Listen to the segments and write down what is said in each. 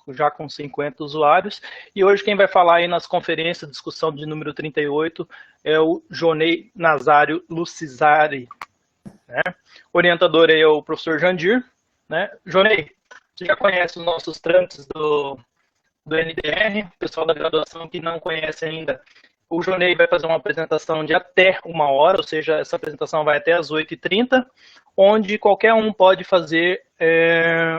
já com 50 usuários. E hoje quem vai falar aí nas conferências, discussão de número 38, é o Jonei Nazário Lucizari, né? Orientador aí é o professor Jandir, né? Jonei, você já conhece os nossos trâmites do NDR, pessoal da graduação que não conhece ainda, o Jonei vai fazer uma apresentação de até 1 hora, ou seja, essa apresentação vai até às 8h30, onde qualquer um pode fazer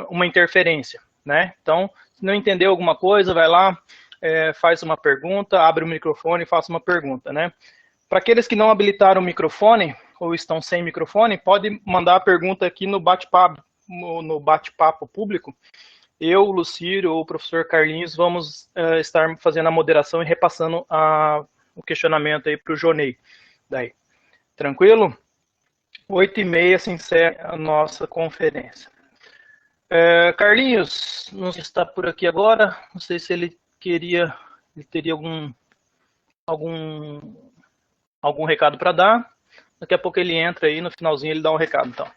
uma interferência, né? Então, se não entendeu alguma coisa, vai lá, faz uma pergunta, abre o microfone e faça uma pergunta, né? Para aqueles que não habilitaram o microfone, ou estão sem microfone, pode mandar a pergunta aqui no bate-papo público. Eu, o Lucírio ou o professor Carlinhos vamos estar fazendo a moderação e repassando o questionamento aí para o Jonei. Daí, tranquilo? 8h30 se encerra a nossa conferência. Carlinhos, não sei se está por aqui agora, não sei se ele teria algum recado para dar. Daqui a pouco ele entra aí, no finalzinho ele dá um recado, então.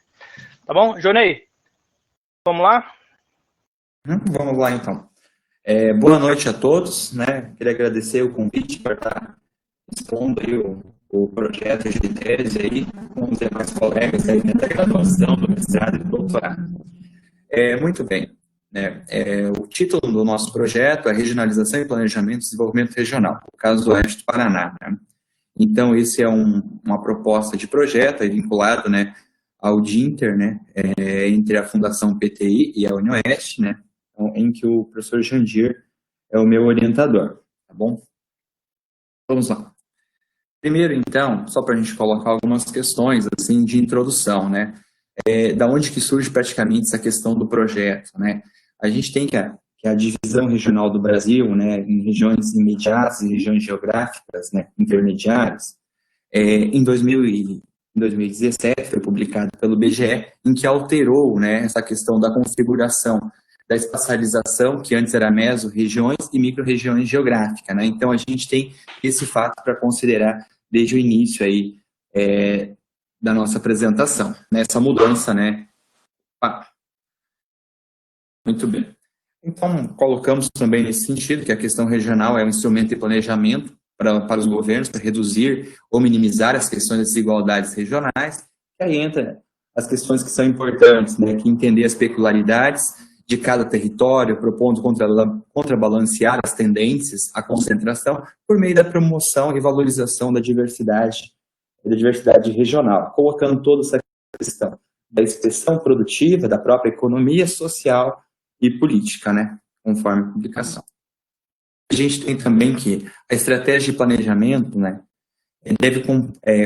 Tá bom? Jonei, vamos lá? Vamos lá, então. Boa noite a todos, né? Queria agradecer o convite para estar expondo aí o projeto de tese aí com os demais colegas aí da graduação, do mestrado e do doutorado. Muito bem. Né? O título do nosso projeto é Regionalização e Planejamento e Desenvolvimento Regional, no caso do Oeste do Paraná. Né? Então, esse é uma proposta de projeto vinculado, né, ao DINTER, né, entre a Fundação PTI e a UniOeste, né, em que o professor Jandir é o meu orientador, tá bom? Vamos lá. Primeiro, então, só para a gente colocar algumas questões, assim, de introdução, né, da onde que surge praticamente essa questão do projeto, né? A gente tem que a divisão regional do Brasil, né, em regiões imediatas e regiões geográficas, né, intermediárias, em 2017 foi publicado pelo BGE, em que alterou, né, essa questão da configuração da espacialização, que antes era mesorregiões e micro-regiões geográficas, né? Então, a gente tem esse fato para considerar desde o início aí, da nossa apresentação, nessa mudança, né? Muito bem. Então, colocamos também nesse sentido que a questão regional é um instrumento de planejamento para os governos, para reduzir ou minimizar as questões das desigualdades regionais, e aí entra as questões que são importantes, né, que entender as peculiaridades de cada território, propondo contrabalancear as tendências à concentração por meio da promoção e valorização da diversidade regional, colocando toda essa questão da expressão produtiva, da própria economia social e política, né, conforme a publicação. A gente tem também que a estratégia de planejamento, né, deve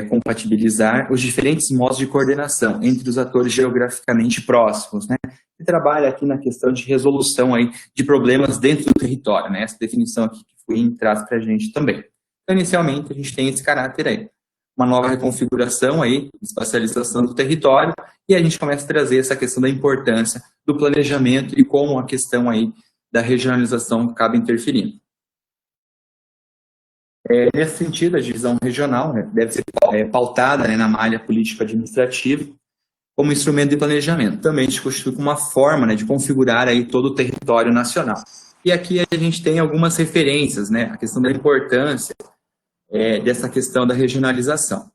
compatibilizar os diferentes modos de coordenação entre os atores geograficamente próximos, né, e trabalha aqui na questão de resolução aí de problemas dentro do território, né, essa definição aqui que foi traz para a gente também. Então, inicialmente, a gente tem esse caráter aí, uma nova reconfiguração aí, espacialização do território, e a gente começa a trazer essa questão da importância do planejamento e como a questão aí da regionalização acaba interferindo. Nesse sentido, a divisão regional, né, deve ser pautada, né, na malha político-administrativa como instrumento de planejamento. Também se constitui como uma forma, né, de configurar aí todo o território nacional. E aqui a gente tem algumas referências, né, a questão da importância dessa questão da regionalização.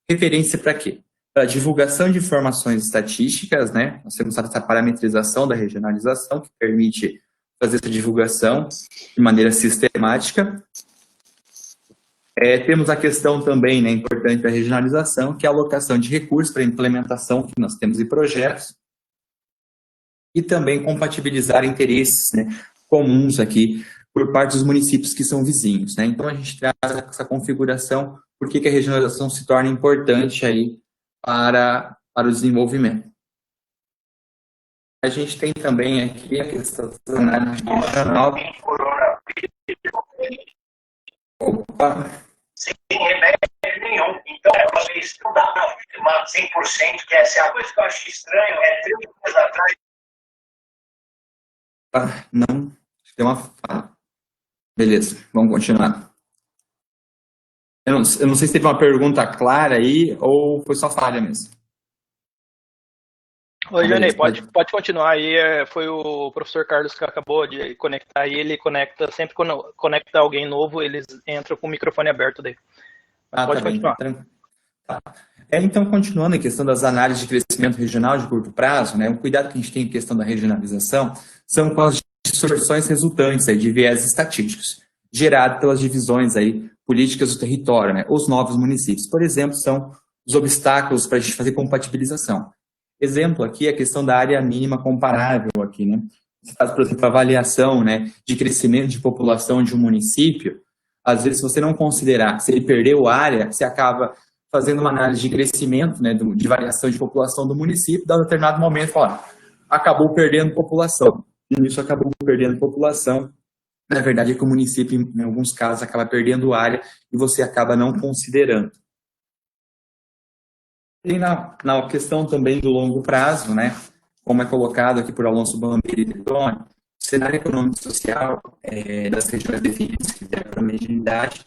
Referência para quê? Para divulgação de informações estatísticas, né? Nós temos essa parametrização da regionalização, que permite fazer essa divulgação de maneira sistemática. Temos a questão também, né, importante da regionalização, que é a alocação de recursos para a implementação que nós temos em projetos, e também compatibilizar interesses, né, comuns aqui por parte dos municípios que são vizinhos, né? Então, a gente traz essa configuração, por que a regionalização se torna importante aí para o desenvolvimento. A gente tem também aqui a questão da análise regional. Opa! Sem remédio nenhum. Então, vocês não dá para afirmar 100% que essa é a coisa que eu acho estranho, 30 anos atrás. Não, tem uma fala. Beleza, vamos continuar. Eu não sei se teve uma pergunta clara aí ou foi só falha mesmo. Oi, Jonei, Beleza, pode continuar aí. Foi o professor Carlos que acabou de conectar e ele conecta, sempre quando conecta alguém novo, eles entram com o microfone aberto daí. Mas tá pode bem. continuar. Tá. Então, continuando a questão das análises de crescimento regional de curto prazo, né, o cuidado que a gente tem em questão da regionalização são com as distorções resultantes aí, de viés estatísticos, gerados pelas divisões aí, políticas do território, né, os novos municípios. Por exemplo, são os obstáculos para a gente fazer compatibilização. Exemplo aqui é a questão da área mínima comparável aqui, né? Você faz, por exemplo, a avaliação, né, de crescimento de população de um município. Às vezes, se você não considerar, se ele perdeu área, você acaba fazendo uma análise de crescimento, né, de variação de população do município, dá um determinado momento, fala, acabou perdendo população. E isso acabou perdendo população. Na verdade, é que o município, em alguns casos, acaba perdendo área e você acaba não considerando. E na questão também do longo prazo, né, como é colocado aqui por Alonso Bandeira e Detone, o cenário econômico e social das regiões definidas que deram a homogeneidade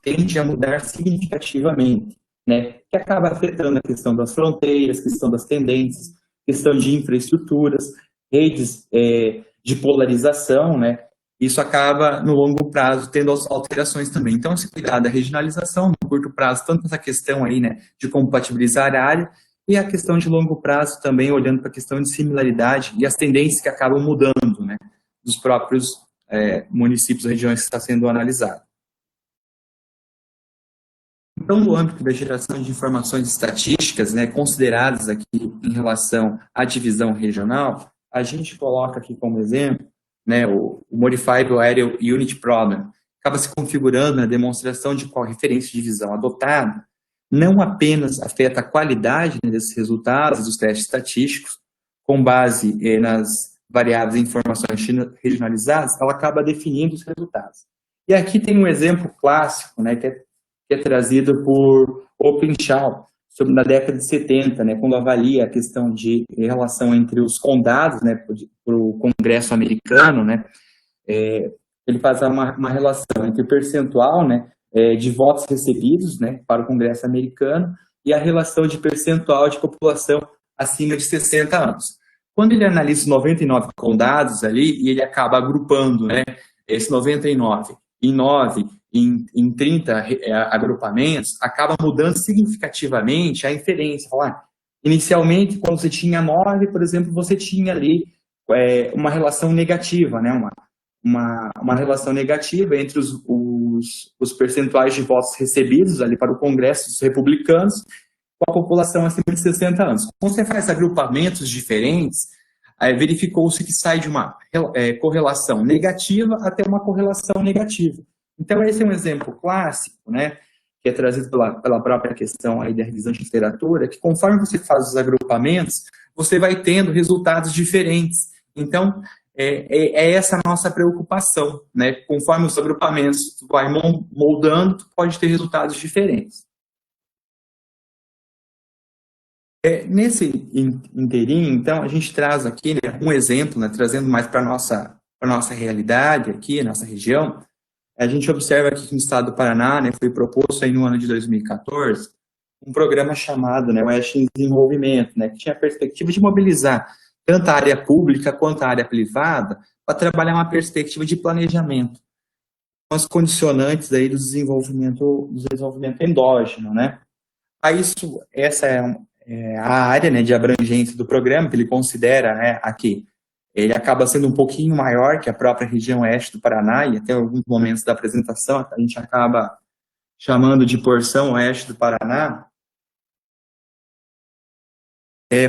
tende a mudar significativamente, né, que acaba afetando a questão das fronteiras, questão das tendências, questão de infraestruturas, redes de polarização, né, isso acaba, no longo prazo, tendo alterações também. Então, esse cuidado da regionalização, no curto prazo, tanto essa questão aí, né, de compatibilizar a área, e a questão de longo prazo também, olhando para a questão de similaridade e as tendências que acabam mudando, né, dos próprios municípios, regiões que está sendo analisado. Então, no âmbito da geração de informações estatísticas, né, consideradas aqui em relação à divisão regional, a gente coloca aqui como exemplo, né, o Modifiable Area Unit Problem, acaba se configurando na demonstração de qual referência de divisão adotada não apenas afeta a qualidade, né, desses resultados dos testes estatísticos, com base nas variáveis e informações regionalizadas, ela acaba definindo os resultados. E aqui tem um exemplo clássico, né, que é trazido por Openshaw, na década de 70, né, quando avalia a questão de relação entre os condados, né, para o Congresso americano, né, ele faz uma relação entre o percentual, né, de votos recebidos, né, para o Congresso americano e a relação de percentual de população acima de 60 anos. Quando ele analisa os 99 condados ali, e ele acaba agrupando, né, esse 99 em 9, em 30 agrupamentos, acaba mudando significativamente a inferência. Inicialmente, quando você tinha 9, por exemplo, você tinha ali uma relação negativa, né? Uma relação negativa entre os percentuais de votos recebidos ali para o Congresso dos republicanos com a população acima de 60 anos. Quando você faz agrupamentos diferentes, verificou-se que sai de uma correlação negativa até uma correlação negativa. Então, esse é um exemplo clássico, né, que é trazido pela própria questão aí da revisão de literatura, que conforme você faz os agrupamentos, você vai tendo resultados diferentes. Então, essa a nossa preocupação, né? Conforme os agrupamentos vai moldando, tu pode ter resultados diferentes. Nesse inteirinho, então, a gente traz aqui, né, um exemplo, né, trazendo mais para a nossa realidade aqui, nossa região. A gente observa aqui que no estado do Paraná, né, foi proposto aí no ano de 2014 um programa chamado, né, Oeste em Desenvolvimento, né, que tinha a perspectiva de mobilizar tanto a área pública quanto a área privada para trabalhar uma perspectiva de planejamento, com as condicionantes aí do desenvolvimento endógeno, né. Essa é a área, né, de abrangência do programa, que ele considera, né, aqui. Ele acaba sendo um pouquinho maior que a própria região oeste do Paraná, e até alguns momentos da apresentação a gente acaba chamando de porção oeste do Paraná,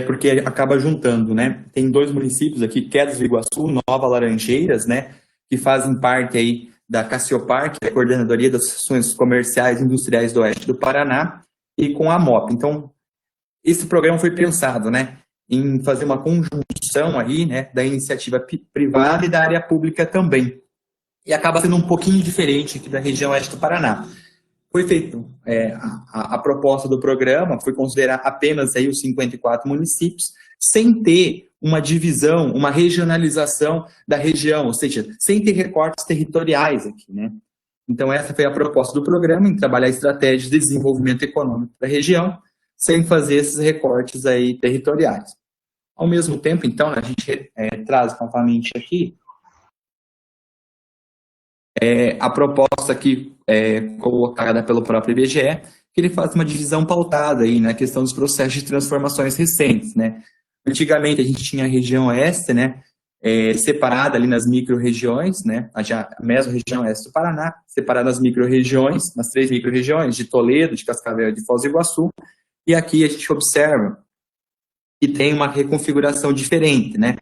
porque acaba juntando, né? Tem 2 municípios aqui, Quedas do Iguaçu, Nova Laranjeiras, né, que fazem parte aí da Cassiopar, que é a Coordenadoria das Associações Comerciais e Industriais do Oeste do Paraná, e com a MOP. Então, esse programa foi pensado, né, em fazer uma conjunção aí, né, da iniciativa privada e da área pública também. E acaba sendo um pouquinho diferente aqui da região oeste do Paraná. Foi feita a proposta do programa, foi considerar apenas aí os 54 municípios, sem ter uma divisão, uma regionalização da região, ou seja, sem ter recortes territoriais aqui, né. Então, essa foi a proposta do programa, em trabalhar estratégias de desenvolvimento econômico da região, sem fazer esses recortes aí territoriais. Ao mesmo tempo, então, a gente traz novamente aqui a proposta aqui colocada pelo próprio IBGE, que ele faz uma divisão pautada aí na questão dos processos de transformações recentes, né? Antigamente a gente tinha a região oeste, né, separada ali nas micro-regiões, né, a mesorregião oeste do Paraná, separada nas micro-regiões, nas 3 micro-regiões de Toledo, de Cascavel e de Foz do Iguaçu, e aqui a gente observa que tem uma reconfiguração diferente, né?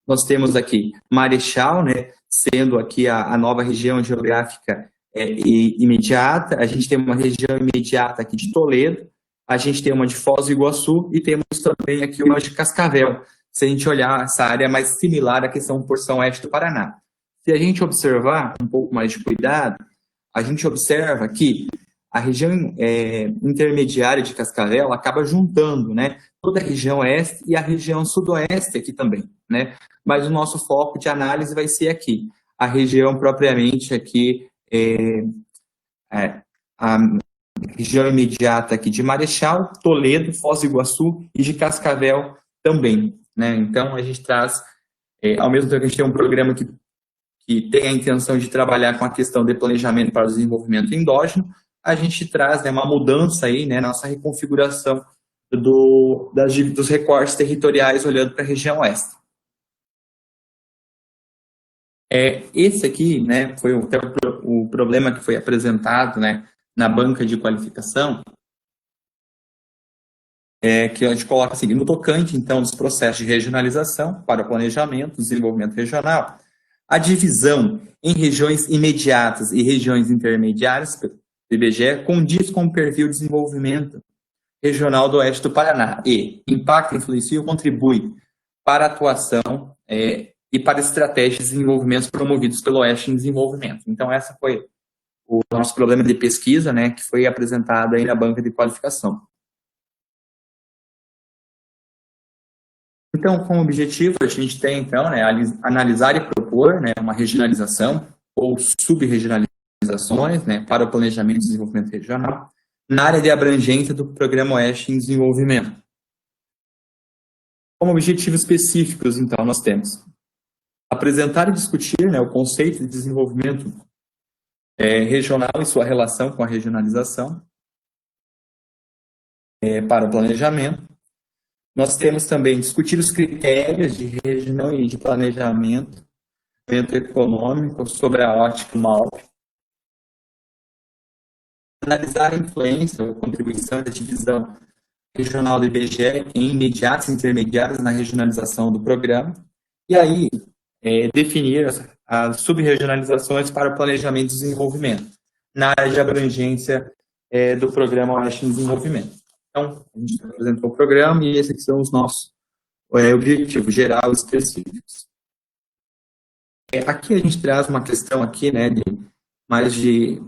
Nós temos aqui Marechal, né, sendo aqui a nova região geográfica imediata, a gente tem uma região imediata aqui de Toledo, a gente tem uma de Foz do Iguaçu e temos também aqui uma de Cascavel, se a gente olhar essa área mais similar à questão porção oeste do Paraná. Se a gente observar um pouco mais de cuidado, a gente observa que a região intermediária de Cascavel acaba juntando, né, toda a região oeste e a região sudoeste aqui também, né? Mas o nosso foco de análise vai ser aqui, a região propriamente aqui, a região imediata aqui de Marechal, Toledo, Foz do Iguaçu e de Cascavel também, né? Então a gente traz, ao mesmo tempo que a gente tem um programa que tem a intenção de trabalhar com a questão de planejamento para o desenvolvimento endógeno, a gente traz, né, uma mudança aí, né, nossa reconfiguração dos recortes territoriais olhando para a região oeste. Esse aqui, né, foi o problema que foi apresentado, né, na banca de qualificação, que a gente coloca assim, no tocante, então, dos processos de regionalização para o planejamento, desenvolvimento regional, a divisão em regiões imediatas e regiões intermediárias do IBGE condiz com o perfil de desenvolvimento regional do oeste do Paraná e impacta, influencia ou contribui para a atuação e para estratégias de desenvolvimento promovidos pelo oeste em desenvolvimento. Então, essa foi o nosso problema de pesquisa, né, que foi apresentado aí na banca de qualificação. Então, como objetivo, a gente tem, então, né, analisar e propor, né, uma regionalização ou subregionalizações, né, para o planejamento e desenvolvimento regional na área de abrangência do Programa Oeste em Desenvolvimento. Como objetivos específicos, então, nós temos apresentar e discutir, né, o conceito de desenvolvimento regional e sua relação com a regionalização para o planejamento. Nós temos também discutir os critérios de região e de planejamento econômico sobre a ótica MALP. Analisar a influência ou contribuição da divisão regional do IBGE em imediatas e intermediárias na regionalização do programa. E aí, definir as subregionalizações para o planejamento e desenvolvimento na área de abrangência do Programa Oeste em Desenvolvimento. Então, a gente apresentou o programa e esses são os nossos objetivos gerais específicos. Aqui a gente traz uma questão aqui, né, mais de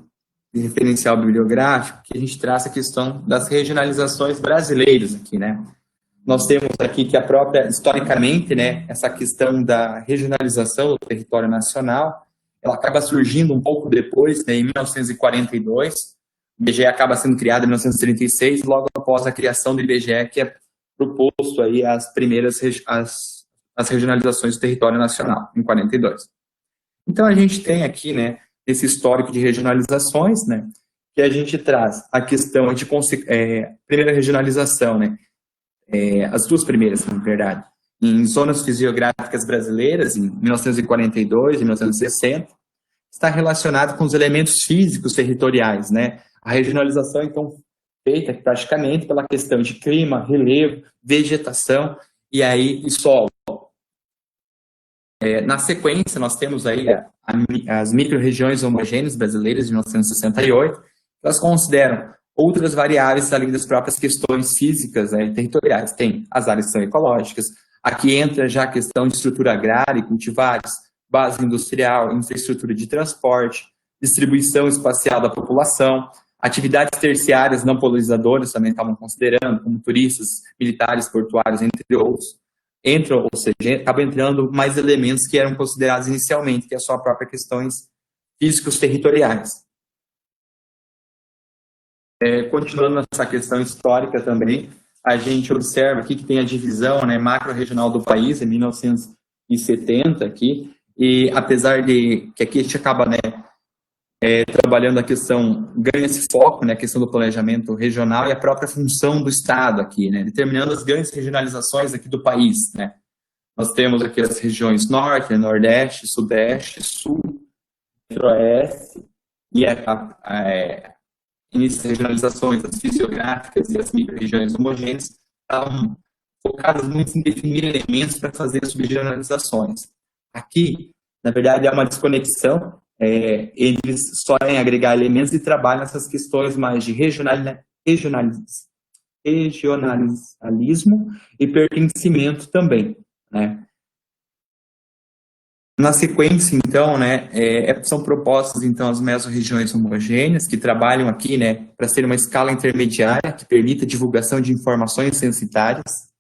referencial bibliográfico, que a gente traz a questão das regionalizações brasileiras aqui, né. Nós temos aqui que historicamente, né, essa questão da regionalização do território nacional, ela acaba surgindo um pouco depois, né, em 1942, o IBGE acaba sendo criado em 1936, logo após a criação do IBGE, que é proposto aí as primeiras as regionalizações do território nacional, em 42. Então, a gente tem aqui, né, esse histórico de regionalizações, né, que a gente traz a questão de primeira regionalização, né, as duas primeiras, na verdade, em zonas fisiográficas brasileiras, em 1942 e 1960, está relacionado com os elementos físicos territoriais, né? A regionalização, então, feita praticamente pela questão de clima, relevo, vegetação e solo. Na sequência, nós temos aí as micro-regiões homogêneas brasileiras de 1968, elas consideram outras variáveis além das próprias questões físicas e territoriais. Tem as áreas que são ecológicas, aqui entra já a questão de estrutura agrária e cultivares, base industrial, infraestrutura de transporte, distribuição espacial da população, atividades terciárias não poluizadoras também estavam considerando, como turistas, militares, portuários, entre outros. Ou seja, acaba entrando mais elementos que eram considerados inicialmente, que é só a própria questões físicos territoriais. Continuando nessa questão histórica também, a gente observa aqui que tem a divisão, né, macro-regional do país, em 1970 aqui, e apesar de que aqui a gente acaba, né, trabalhando a questão, ganha esse foco, né, a questão do planejamento regional e a própria função do Estado aqui, né, determinando as grandes regionalizações aqui do país, né. Nós temos aqui as regiões Norte, Nordeste, Sudeste, Sul, Centro-Oeste, e essas regionalizações, as fisiográficas e as micro-regiões homogêneas, estavam focadas muito em definir elementos para fazer as subregionalizações. Aqui, na verdade, há uma desconexão, eles só em agregar elementos e trabalham essas questões mais de regionalismo e pertencimento também, né? Na sequência, então, né, são propostas, então, as mesorregiões homogêneas, que trabalham aqui, né, para ser uma escala intermediária, que permita a divulgação de informações censitárias,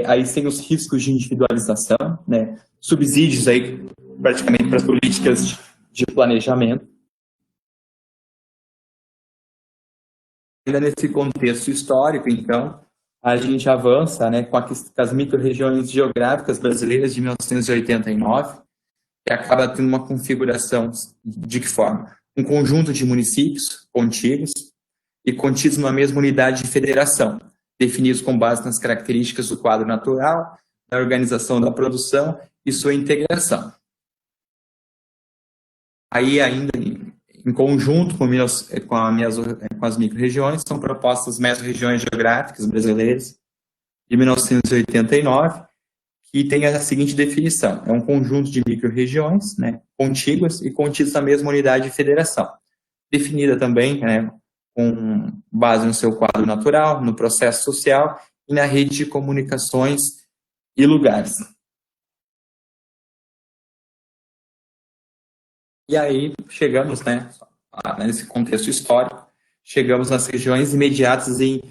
aí sem os riscos de individualização, né, subsídios aí, praticamente, para as políticas de planejamento. Ainda nesse contexto histórico, então, a gente avança, né, com as micro-regiões geográficas brasileiras de 1989, que acaba tendo uma configuração de que forma? Um conjunto de municípios contíguos e contidos numa mesma unidade de federação, definidos com base nas características do quadro natural, da organização da produção e sua integração. Aí, ainda em conjunto com as micro-regiões, são propostas as mesorregiões geográficas brasileiras de 1989, que tem a seguinte definição: é um conjunto de micro-regiões, né, contíguas e contidas na mesma unidade de federação, definida também, né, com base no seu quadro natural, no processo social e na rede de comunicações e lugares. E aí chegamos, né, nesse contexto histórico, chegamos nas regiões imediatas e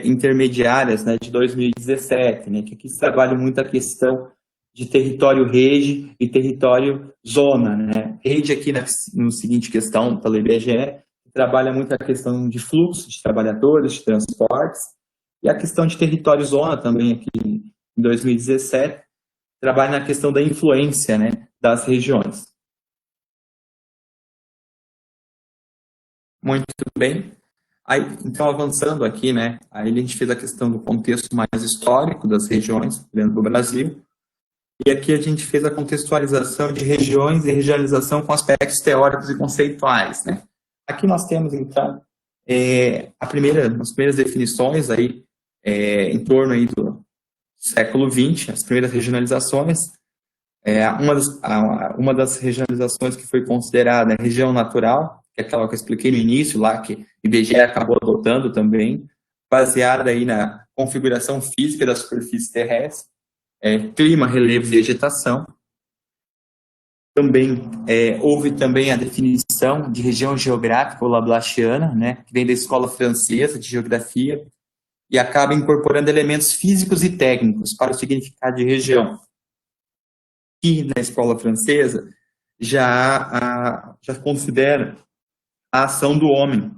intermediárias, né, de 2017, né, que aqui se trabalha muito a questão de território-rede e território-zona, né. Rede aqui no seguinte questão, pela IBGE, trabalha muito a questão de fluxo de trabalhadores, de transportes, e a questão de território-zona também aqui em 2017, trabalha na questão da influência, né, das regiões. Muito bem. Aí, então, avançando aqui, né, aí a gente fez a questão do contexto mais histórico das regiões dentro do Brasil, e aqui a gente fez a contextualização de regiões e regionalização com aspectos teóricos e conceituais, né. Aqui nós temos, então, as primeiras definições aí, em torno aí do século XX, as primeiras regionalizações. Uma das regionalizações que foi considerada região natural, que é aquela que eu expliquei no início, lá que o IBGE acabou adotando também, baseada aí na configuração física da superfície terrestre, clima, relevo e vegetação. Também houve também a definição de região geográfica ou laplaciana, né, que vem da escola francesa de geografia, e acaba incorporando elementos físicos e técnicos para o significado de região. E na escola francesa já considera a ação do homem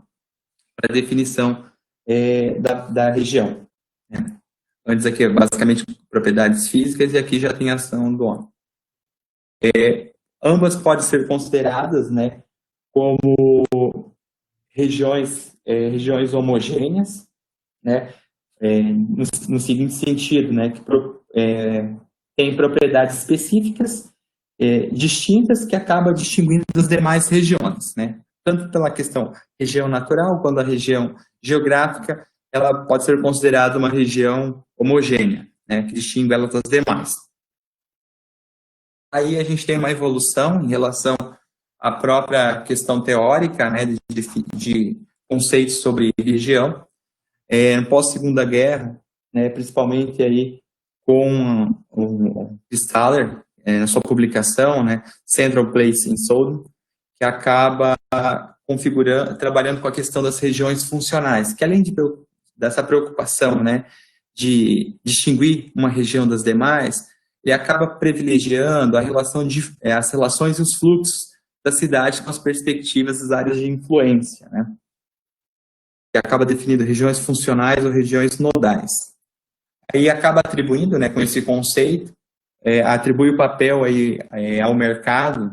para a definição da região, né? Antes aqui é basicamente propriedades físicas e aqui já tem a ação do homem. Ambas podem ser consideradas, né, como regiões homogêneas, né, no seguinte sentido, né, que tem propriedades específicas distintas que acabam distinguindo das demais regiões, né, tanto pela questão região natural quanto a região geográfica, ela pode ser considerada uma região homogênea, né, que distingue ela das demais. Aí a gente tem uma evolução em relação à própria questão teórica, né, de conceitos sobre região. No pós-Segunda Guerra, né, principalmente aí com o Staller, na sua publicação, né, Central Place in Southern, que acaba trabalhando com a questão das regiões funcionais, que além dessa preocupação, né, de distinguir uma região das demais, ele acaba privilegiando as relações e os fluxos da cidade com as perspectivas das áreas de influência, né? que acaba definindo regiões funcionais ou regiões nodais. Aí acaba atribuindo, né, com esse conceito, atribui o papel aí, ao mercado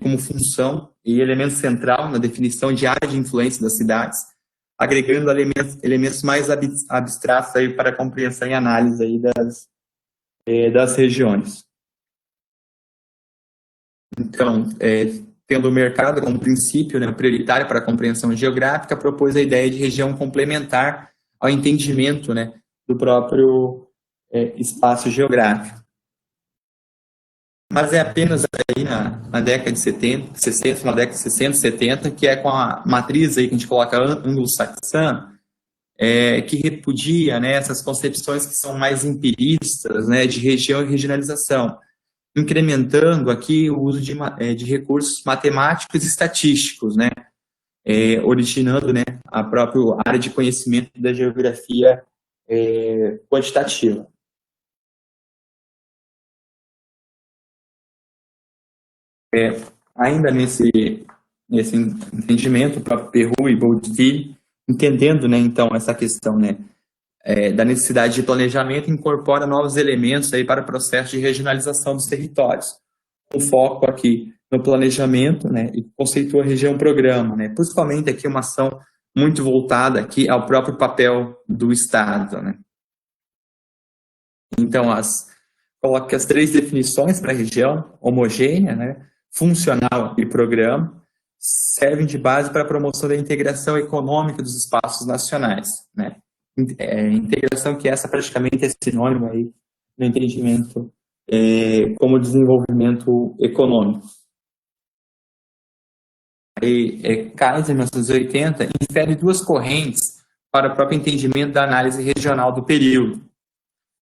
como função e elemento central na definição de área de influência das cidades, agregando elementos mais abstratos aí para a compreensão e análise aí das regiões. Então, tendo o mercado como princípio, né, prioritário para a compreensão geográfica, propôs a ideia de região complementar ao entendimento, né, do próprio espaço geográfico. Mas é apenas aí na década de 60, na década de 60, 70, que é com a matriz aí que a gente coloca anglo-saxã, que repudia, né, essas concepções que são mais empiristas, né, de região e regionalização, incrementando aqui o uso de recursos matemáticos e estatísticos, né, originando, né, a própria área de conhecimento da geografia quantitativa. Ainda nesse entendimento, o próprio Perroux e Boudeville, entendendo, né, então, essa questão, né, da necessidade de planejamento, incorpora novos elementos aí para o processo de regionalização dos territórios, com foco aqui no planejamento, né, e conceitua a região-programa, né, principalmente aqui uma ação muito voltada aqui ao próprio papel do Estado, né. Então, coloque as 3 definições para a região: homogênea, né, funcional e programa, servem de base para a promoção da integração econômica dos espaços nacionais, né? Integração que essa praticamente é sinônimo aí no entendimento como desenvolvimento econômico. Aí, Kaiser, em 1980, infere 2 correntes para o próprio entendimento da análise regional do período.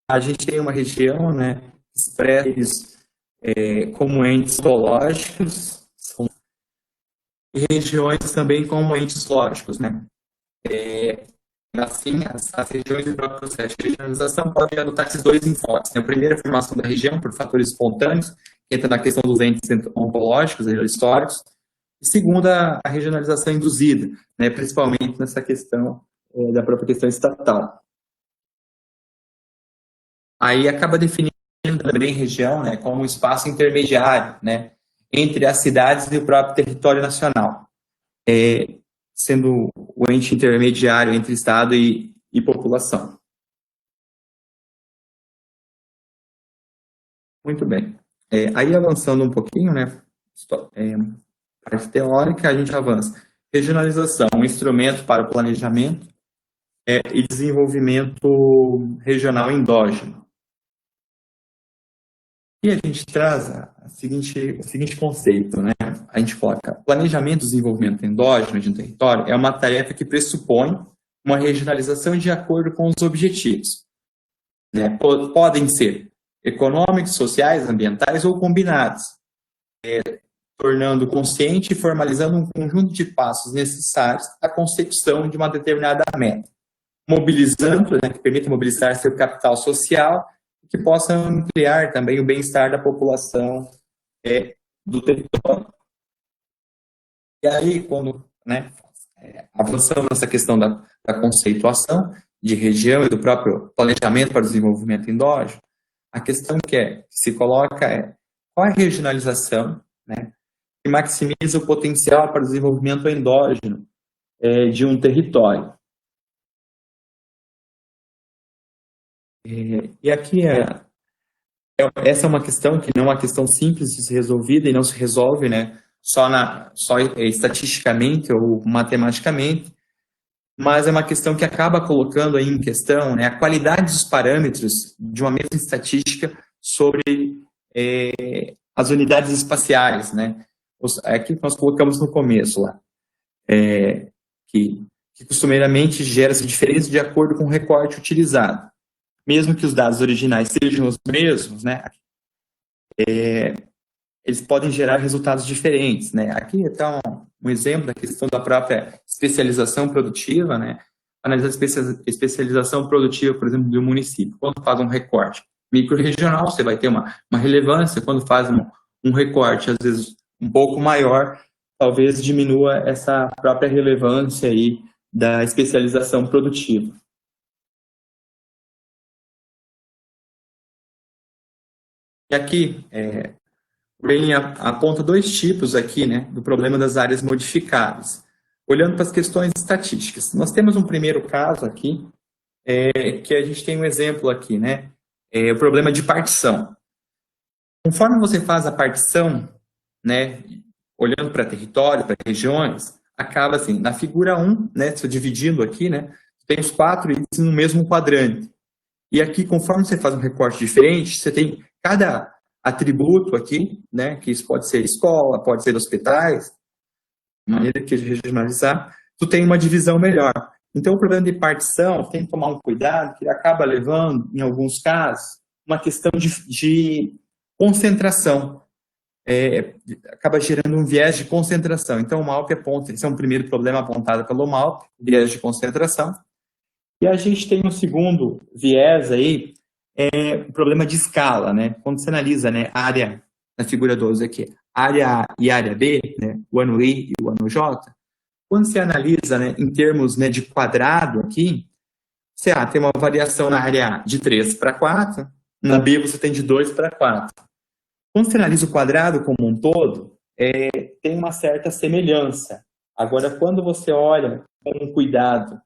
A gente tem uma região, né, expressa como entes zoológicos, e regiões também como entes lógicos, né? Assim, as regiões do próprio processo de regionalização podem adotar esses 2 enfoques, né? A primeira, a formação da região por fatores espontâneos, que entra na questão dos entes ontológicos, históricos, e segunda, a regionalização induzida, né? Principalmente nessa questão da própria questão estatal. Aí acaba definindo também região, né, como um espaço intermediário, né, entre as cidades e o próprio território nacional, sendo o ente intermediário entre Estado e população. Muito bem. Aí avançando um pouquinho, né, parte teórica, a gente avança. Regionalização, um instrumento para o planejamento e desenvolvimento regional endógeno. E a gente traz o seguinte conceito, né? A gente coloca: planejamento e desenvolvimento endógeno de um território é uma tarefa que pressupõe uma regionalização de acordo com os objetivos, né? Podem ser econômicos, sociais, ambientais ou combinados, tornando consciente e formalizando um conjunto de passos necessários à consecução de uma determinada meta, mobilizando, né, que permita mobilizar seu capital social, que possam ampliar também o bem-estar da população do território. E aí, quando, né, avançando nessa questão da conceituação de região e do próprio planejamento para o desenvolvimento endógeno, a questão que se coloca qual é a regionalização, né, que maximiza o potencial para o desenvolvimento endógeno de um território. E aqui essa é uma questão que não é uma questão simples de ser resolvida e não se resolve, né, só estatisticamente ou matematicamente, mas é uma questão que acaba colocando aí em questão, né, a qualidade dos parâmetros de uma mesma estatística sobre as unidades espaciais, né? Aqui que nós colocamos no começo lá, que costumeiramente gera-se diferença de acordo com o recorte utilizado. Mesmo que os dados originais sejam os mesmos, né, eles podem gerar resultados diferentes, né. Aqui está um exemplo da questão da própria especialização produtiva, né, analisar a especialização produtiva, por exemplo, do município. Quando faz um recorte micro-regional, você vai ter uma relevância. Quando faz um recorte, às vezes, um pouco maior, talvez diminua essa própria relevância aí da especialização produtiva. E aqui, Brain aponta dois tipos aqui, né, do problema das áreas modificáveis. Olhando para as questões estatísticas. Nós temos um primeiro caso aqui, que a gente tem um exemplo aqui, né, o problema de partição. Conforme você faz a partição, né, olhando para território, para regiões, acaba assim, na figura 1, né, estou dividindo aqui, né, tem os 4 itens no mesmo quadrante. E aqui, conforme você faz um recorte diferente, você tem cada atributo aqui, né, que isso pode ser escola, pode ser hospitais, de maneira que regionalizar, tu tem uma divisão melhor. Então, o problema de partição tem que tomar um cuidado, que ele acaba levando, em alguns casos, uma questão de concentração. Acaba gerando um viés de concentração. Então, o MALP aponta, esse é um primeiro problema apontado pelo MALP, viés de concentração. E a gente tem um segundo viés aí, o problema de escala, né? Quando você analisa, né, a área, na figura 12 aqui, área A e área B, né, o ano I e o ano J, quando você analisa, né, em termos, né, de quadrado aqui, você tem uma variação na área A de 3 para 4, na B você tem de 2 para 4. Quando você analisa o quadrado como um todo, tem uma certa semelhança. Agora, quando você olha com cuidado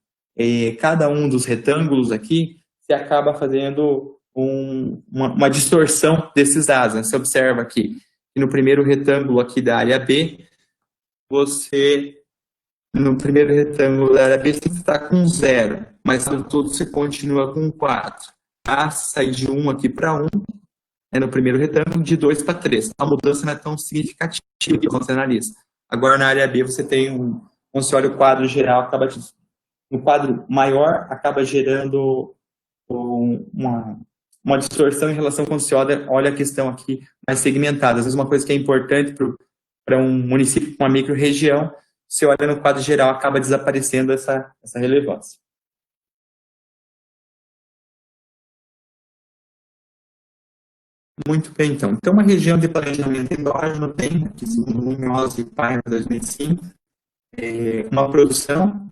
cada um dos retângulos aqui, você acaba fazendo uma distorção desses dados. Né? Você observa aqui, que no primeiro retângulo aqui da área B, no primeiro retângulo da área B, você está com 0, mas no todo você continua com 4. Sai de 1 aqui para 1, no primeiro retângulo, de 2 para 3. A mudança não é tão significativa quando você analisa. Agora, na área B, você tem quando você olha o quadro geral, no quadro maior, acaba gerando uma distorção em relação quando você olha a questão aqui mais segmentada. Às vezes, uma coisa que é importante para um município, uma micro-região, se olha no quadro geral, acaba desaparecendo essa relevância. Muito bem, então. Então, uma região de planejamento endógeno tem, aqui, segundo o Munhoz e Paine, 2005, uma produção,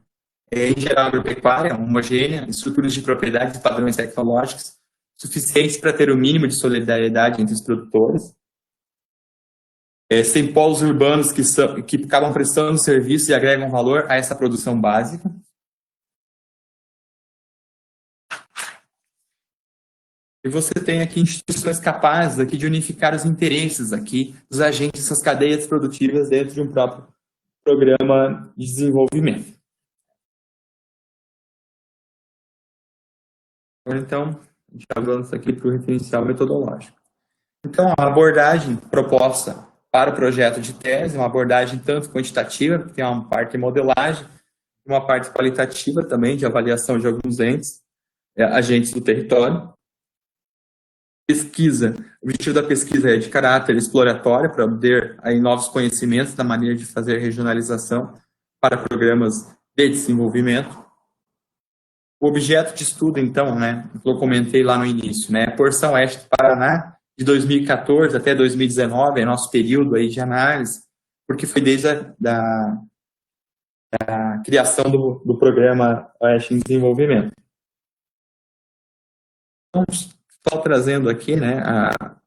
em geral, agropecuária, homogênea, estruturas de propriedades e padrões tecnológicos suficientes para ter o mínimo de solidariedade entre os produtores, sem polos urbanos que acabam prestando serviço e agregam valor a essa produção básica. E você tem aqui instituições capazes aqui de unificar os interesses aqui dos agentes dessas cadeias produtivas dentro de um próprio programa de desenvolvimento. Então, a gente avança aqui para o referencial metodológico. Então, a abordagem proposta para o projeto de tese é uma abordagem tanto quantitativa, que tem uma parte de modelagem, e uma parte qualitativa também, de avaliação de alguns agentes do território. Pesquisa, o objetivo da pesquisa é de caráter exploratório, para obter aí novos conhecimentos da maneira de fazer regionalização para programas de desenvolvimento. O objeto de estudo, então, né, que eu comentei lá no início, né, a porção oeste do Paraná, de 2014 até 2019, é nosso período aí de análise, porque foi desde a criação do programa Oeste em Desenvolvimento. Então, só trazendo aqui, né,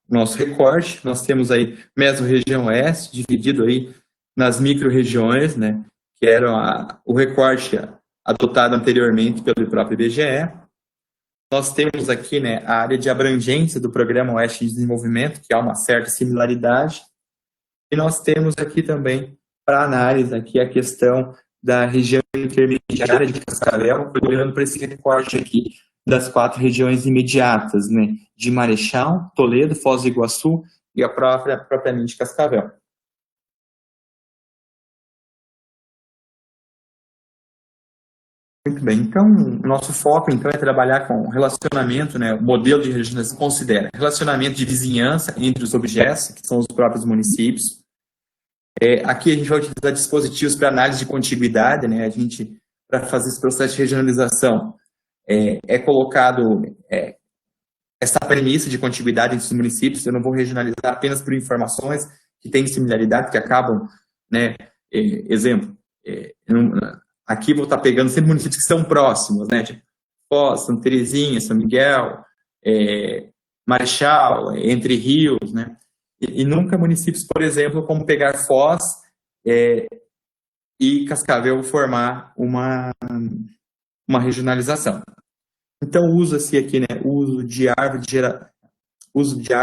nosso recorte, nós temos aí mesorregião oeste, dividido aí nas micro-regiões, né, que era o recorte adotado anteriormente pelo próprio IBGE. Nós temos aqui, né, a área de abrangência do Programa Oeste de Desenvolvimento, que há uma certa similaridade. E nós temos aqui também, para análise, aqui a questão da região intermediária de Cascavel, olhando para esse recorte aqui das 4 regiões imediatas, né, de Marechal, Toledo, Foz do Iguaçu e a propriamente Cascavel. Muito bem, então, nosso foco, então, é trabalhar com relacionamento, né, o modelo de regionalização considera relacionamento de vizinhança entre os objetos, que são os próprios municípios. Aqui a gente vai utilizar dispositivos para análise de contiguidade, né, para fazer esse processo de regionalização, colocado essa premissa de contiguidade entre os municípios. Eu não vou regionalizar apenas por informações que têm similaridade, que acabam, né, exemplo, aqui vou estar pegando sempre municípios que são próximos, né? Tipo Foz, Santa Terezinha, São Miguel, Marechal, Entre Rios, né? E nunca municípios, por exemplo, como pegar Foz e Cascavel formar uma regionalização. Então, usa-se aqui, né, uso de árvore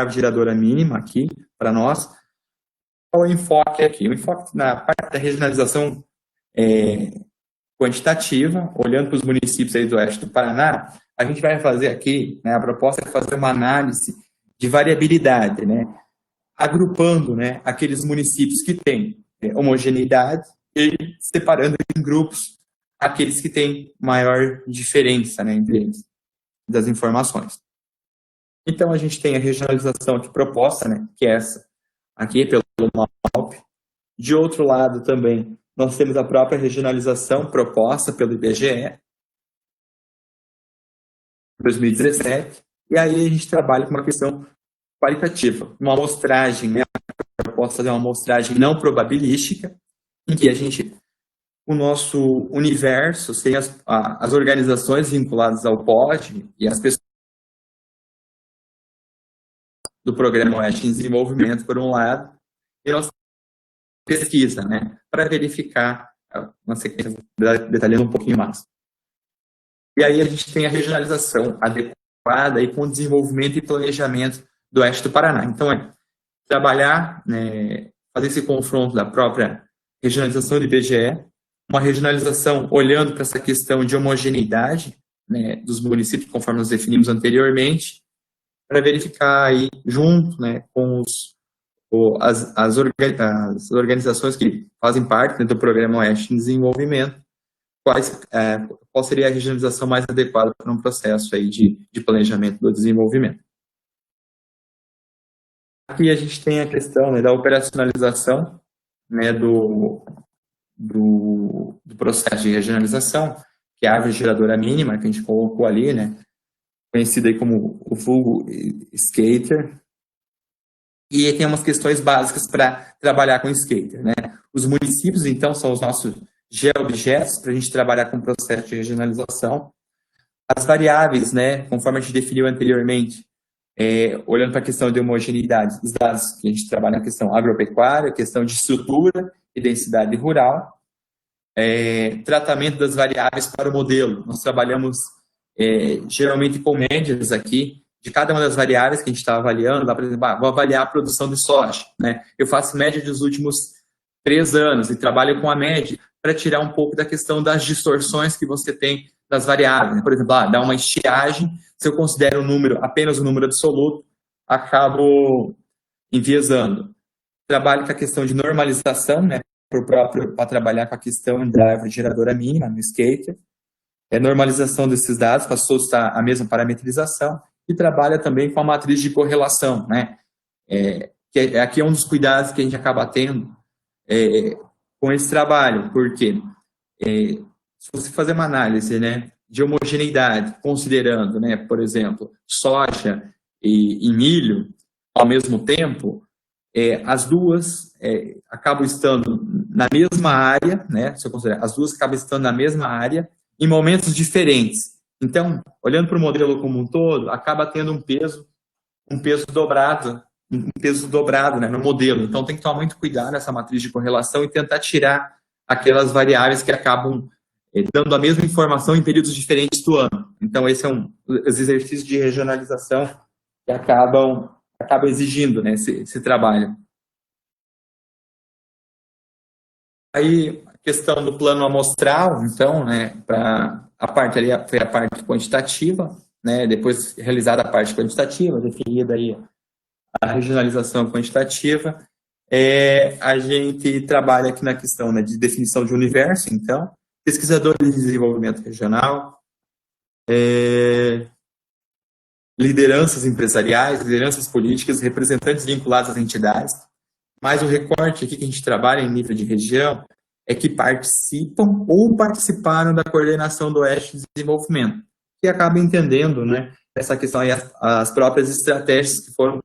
geradora mínima aqui, para nós. Qual é o enfoque aqui? O enfoque na parte da regionalização quantitativa, olhando para os municípios aí do oeste do Paraná, a gente vai fazer aqui, né, a proposta é fazer uma análise de variabilidade, né, agrupando, né, aqueles municípios que têm homogeneidade e separando em grupos aqueles que têm maior diferença, né, entre eles, das informações. Então, a gente tem a regionalização aqui proposta, né, que é essa, aqui pelo MALP. De outro lado também, nós temos a própria regionalização proposta pelo IBGE, 2017, e aí a gente trabalha com uma questão qualitativa, uma amostragem, né, a proposta é uma amostragem não probabilística, em que o nosso universo, sem as organizações vinculadas ao POD e as pessoas do Programa Oeste em Desenvolvimento, por um lado, e nós pesquisa, né, para verificar uma sequência detalhando um pouquinho mais. E aí a gente tem a regionalização adequada e com desenvolvimento e planejamento do oeste do Paraná. Então, trabalhar, né, fazer esse confronto da própria regionalização do IBGE, uma regionalização olhando para essa questão de homogeneidade, né, dos municípios, conforme nós definimos anteriormente, para verificar aí, junto, né, com as organizações que fazem parte, né, do Programa Oeste em Desenvolvimento, qual seria a regionalização mais adequada para um processo aí de planejamento do desenvolvimento. Aqui a gente tem a questão, né, da operacionalização, né, do processo de regionalização, que é a árvore geradora mínima, que a gente colocou ali, né, conhecida aí como o vulgo skater. E tem umas questões básicas para trabalhar com skater, né? Os municípios, então, são os nossos geobjetos para a gente trabalhar com o processo de regionalização. As variáveis, né, conforme a gente definiu anteriormente, olhando para a questão de homogeneidade, os dados que a gente trabalha na questão agropecuária, questão de estrutura e densidade rural, tratamento das variáveis para o modelo. Nós trabalhamos geralmente com médias aqui, de cada uma das variáveis que a gente está avaliando. Lá, por exemplo, vou avaliar a produção de soja, né? Eu faço média dos últimos 3 anos e trabalho com a média para tirar um pouco da questão das distorções que você tem das variáveis, né? Por exemplo, dá uma estiagem, se eu considero apenas o número absoluto, acabo enviesando. Trabalho com a questão de normalização, né, para trabalhar com a questão da árvore geradora mínima, no skater, normalização desses dados, para solicitar a mesma parametrização, e trabalha também com a matriz de correlação, né, que aqui é um dos cuidados que a gente acaba tendo com esse trabalho, porque se você fazer uma análise, né, de homogeneidade, considerando, né, por exemplo, soja e milho ao mesmo tempo, as duas acabam estando na mesma área, né, se eu considerar, as duas acabam estando na mesma área em momentos diferentes. Então, olhando para o modelo como um todo, acaba tendo um peso dobrado, né, no modelo. Então, tem que tomar muito cuidado nessa matriz de correlação e tentar tirar aquelas variáveis que acabam dando a mesma informação em períodos diferentes do ano. Então, esse é os exercícios de regionalização que acabam exigindo, né, esse trabalho. Aí, a questão do plano amostral, então, né, a parte ali foi a parte quantitativa, né, depois realizada a parte quantitativa, definida aí a regionalização quantitativa. A gente trabalha aqui na questão, né, de definição de universo, então, pesquisadores de desenvolvimento regional, lideranças empresariais, lideranças políticas, representantes vinculados às entidades, mas o recorte aqui que a gente trabalha em nível de região é que participam ou participaram da coordenação do Oeste de Desenvolvimento, que acaba entendendo, né, essa questão aí, as próprias estratégias que foram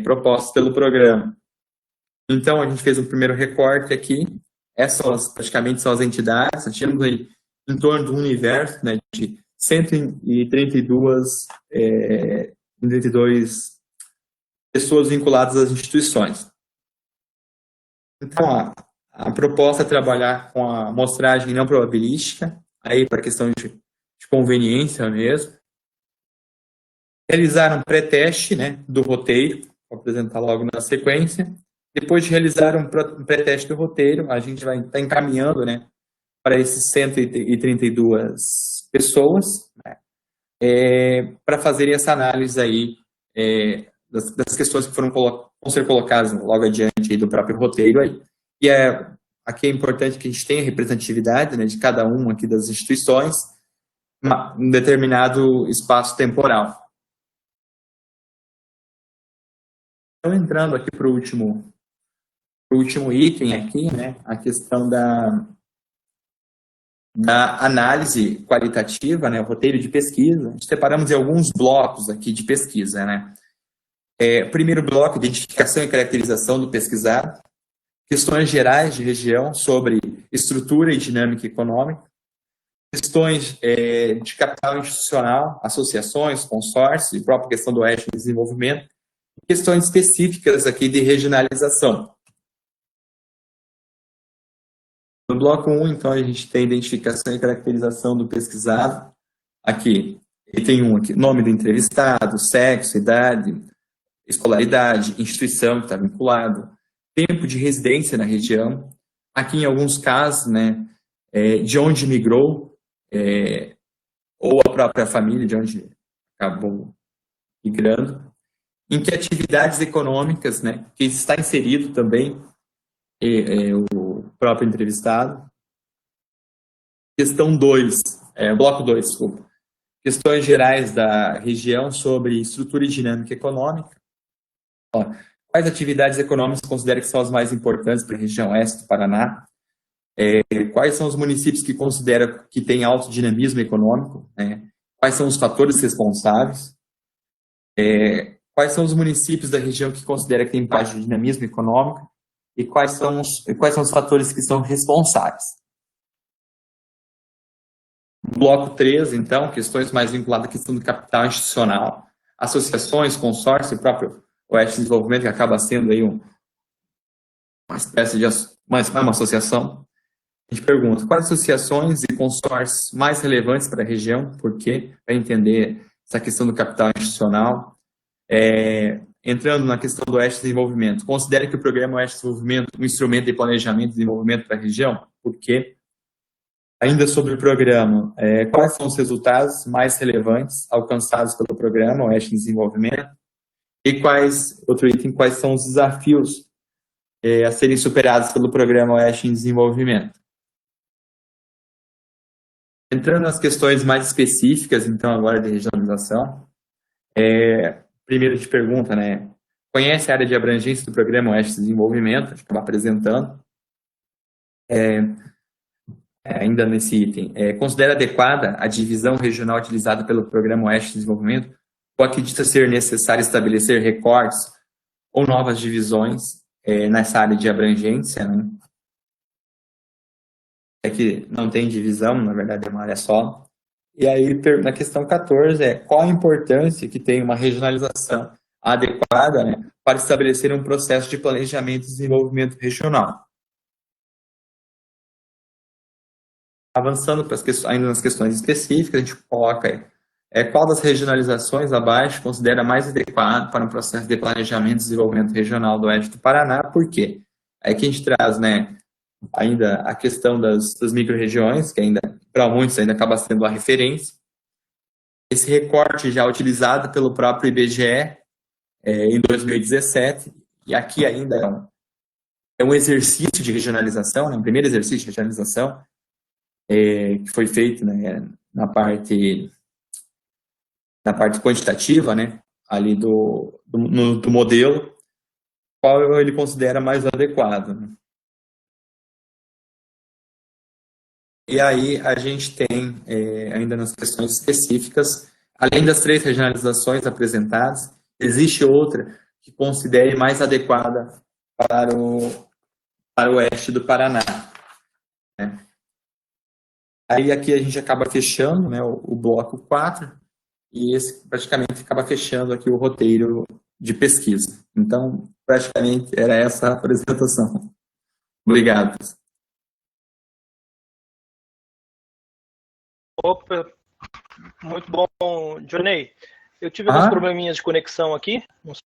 propostas pelo programa. Então, a gente fez um primeiro recorte aqui, essas praticamente são as entidades. Nós tínhamos aí em torno de um universo, né, de 132 pessoas vinculadas às instituições. Então, a proposta é trabalhar com a amostragem não probabilística, aí para questão de conveniência mesmo. Realizar um pré-teste, né, do roteiro, vou apresentar logo na sequência. Depois de realizar um pré-teste do roteiro, a gente vai estar encaminhando, né, para esses 132 pessoas, né, para fazerem essa análise aí das questões que vão ser colocadas logo adiante aí do próprio roteiro aí. E aqui é importante que a gente tenha representatividade, né, de cada uma aqui das instituições em um determinado espaço temporal. Então, entrando aqui para o último item aqui, né, a questão da análise qualitativa, né, o roteiro de pesquisa. Separamos em alguns blocos aqui de pesquisa, né. Primeiro bloco, identificação e caracterização do pesquisado, questões gerais de região sobre estrutura e dinâmica econômica, questões de capital institucional, associações, consórcios e própria questão do eixo de desenvolvimento, questões específicas aqui de regionalização. No bloco 1, então, a gente tem identificação e caracterização do pesquisado. Aqui, tem aqui, nome do entrevistado, sexo, idade, escolaridade, instituição que está vinculado, tempo de residência na região. Aqui, em alguns casos, né, de onde migrou, ou a própria família de onde acabou migrando. Em que atividades econômicas, né, que está inserido também o próprio entrevistado. Questão 2, bloco 2, desculpa. Questões gerais da região sobre estrutura e dinâmica econômica. Quais atividades econômicas considera que são as mais importantes para a região oeste do Paraná? Quais são os municípios que considera que tem alto dinamismo econômico? Né? Quais são os fatores responsáveis? Quais são os municípios da região que considera que tem baixo dinamismo econômico? E quais são os fatores que são responsáveis? Bloco 3, então, questões mais vinculadas à questão do capital institucional, associações, consórcio e próprio Oeste de Desenvolvimento, que acaba sendo aí uma espécie de uma associação. A gente pergunta, quais associações e consórcios mais relevantes para a região? Por quê? Para entender essa questão do capital institucional. Entrando na questão do Oeste de Desenvolvimento, considera que o Programa Oeste de Desenvolvimento um instrumento de planejamento e desenvolvimento para a região? Por quê? Ainda sobre o programa, quais são os resultados mais relevantes alcançados pelo Programa Oeste de Desenvolvimento? E outro item, quais são os desafios a serem superados pelo Programa Oeste em Desenvolvimento? Entrando nas questões mais específicas, então, agora de regionalização, primeiro a gente pergunta, né, conhece a área de abrangência do Programa Oeste de Desenvolvimento? A gente acaba apresentando. Ainda nesse item, considera adequada a divisão regional utilizada pelo Programa Oeste de Desenvolvimento ou acredita ser necessário estabelecer recortes ou novas divisões nessa área de abrangência, né? Que não tem divisão, na verdade é uma área só. E aí, na questão 14, qual a importância que tem uma regionalização adequada, né, para estabelecer um processo de planejamento e desenvolvimento regional. Avançando para ainda nas questões específicas, a gente coloca qual das regionalizações abaixo considera mais adequado para um processo de planejamento e desenvolvimento regional do Oeste do Paraná, por quê? Aí que a gente traz, né, ainda a questão das micro-regiões, que ainda, para muitos, ainda acaba sendo a referência. Esse recorte já utilizado pelo próprio IBGE em 2017, e aqui ainda é um exercício de regionalização, né, um primeiro exercício de regionalização, que foi feito, né, na parte quantitativa, né, ali do modelo, qual ele considera mais adequado, né. E aí a gente tem, ainda nas questões específicas, além das 3 regionalizações apresentadas, existe outra que considere mais adequada para o oeste do Paraná. Aí aqui a gente acaba fechando, né, o bloco 4, e esse praticamente acaba fechando aqui o roteiro de pesquisa. Então, praticamente era essa a apresentação. Obrigado. Opa, muito bom, Johnny. Eu tive alguns probleminhas de conexão aqui, não sei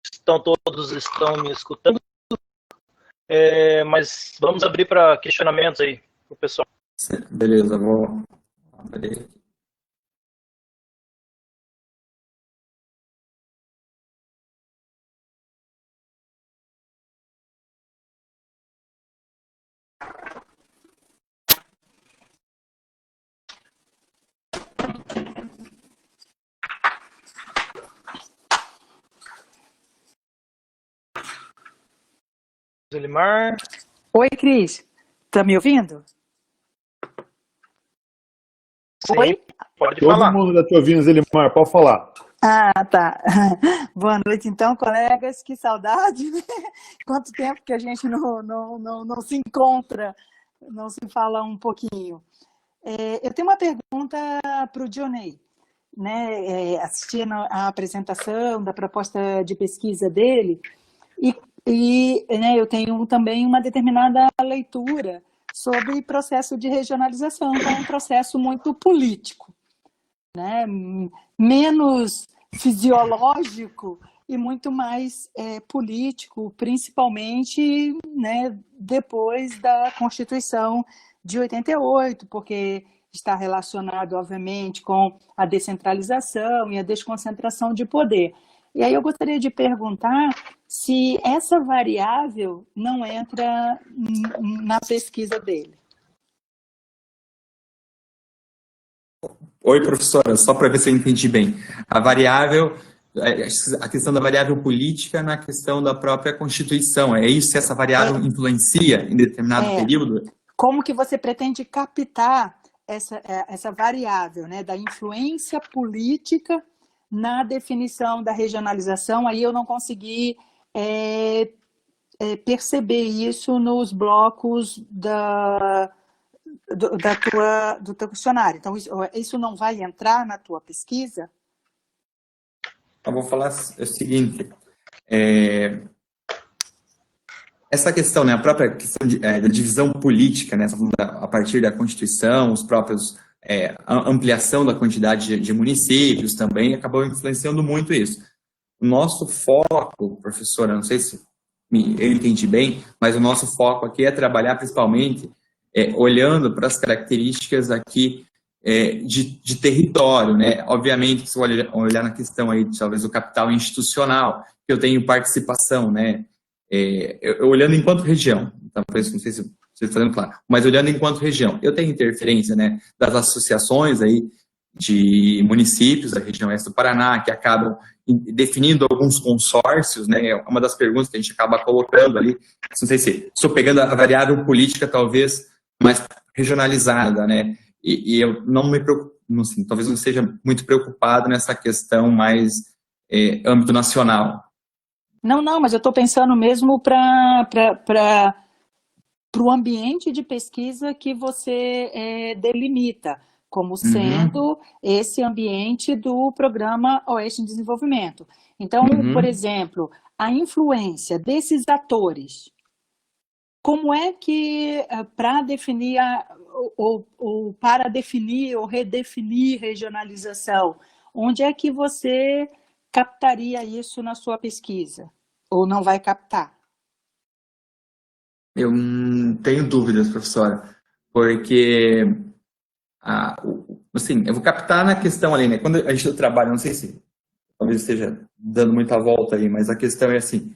se todos estão me escutando, mas vamos abrir para questionamentos aí, pro pessoal. Beleza, vou abrir aqui. Elimar. Oi, Cris. Tá me ouvindo? Sim, Oi? pode Todo falar. Todo mundo está te ouvindo, Zelimar, pode falar. Ah, tá. Boa noite, então, colegas. Que saudade, né? Quanto tempo que a gente não se encontra, não se fala um pouquinho. Eu tenho uma pergunta para o Johnny, né? Assistindo a apresentação da proposta de pesquisa dele, né, eu tenho também uma determinada leitura sobre processo de regionalização, que é um processo muito político, né? Menos fisiológico e muito mais político, principalmente, né, depois da Constituição de 88, porque está relacionado, obviamente, com a descentralização e a desconcentração de poder. E aí eu gostaria de perguntar se essa variável não entra na pesquisa dele. Oi, professora, só para ver se eu entendi bem. A questão da variável política na questão da própria Constituição, é isso? Se essa variável influencia em determinado período? Como que você pretende captar essa variável, né, da influência política na definição da regionalização? Aí eu não consegui perceber isso nos blocos do teu questionário. Então, isso não vai entrar na tua pesquisa? Eu vou falar o seguinte, essa questão, né, a própria questão da divisão política, né, a partir da Constituição, os próprios, a ampliação da quantidade de municípios também acabou influenciando muito isso. O nosso foco, professora, não sei se eu entendi bem, mas o nosso foco aqui é trabalhar principalmente olhando para as características aqui de território, né? Obviamente, se olhar na questão aí, talvez, do capital institucional, que eu tenho participação, né? Olhando enquanto região, talvez, não sei se você está dando claro, mas olhando enquanto região, eu tenho interferência, né, das associações aí de municípios da região oeste do Paraná, que acabam definindo alguns consórcios, né? É uma das perguntas que a gente acaba colocando ali, não sei se estou pegando a variável política, talvez, mais regionalizada, né? E eu não me preocupo, assim, talvez não seja muito preocupado nessa questão mais âmbito nacional. Não, mas eu estou pensando mesmo para o ambiente de pesquisa que você delimita, como sendo esse ambiente do Programa Oeste em Desenvolvimento. Então, por exemplo, a influência desses atores, como é que, para definir ou redefinir regionalização, onde é que você captaria isso na sua pesquisa? Ou não vai captar? Eu tenho dúvidas, professora, porque, assim, eu vou captar na questão ali, né? Quando a gente trabalha, não sei se talvez esteja dando muita volta aí, mas a questão é assim,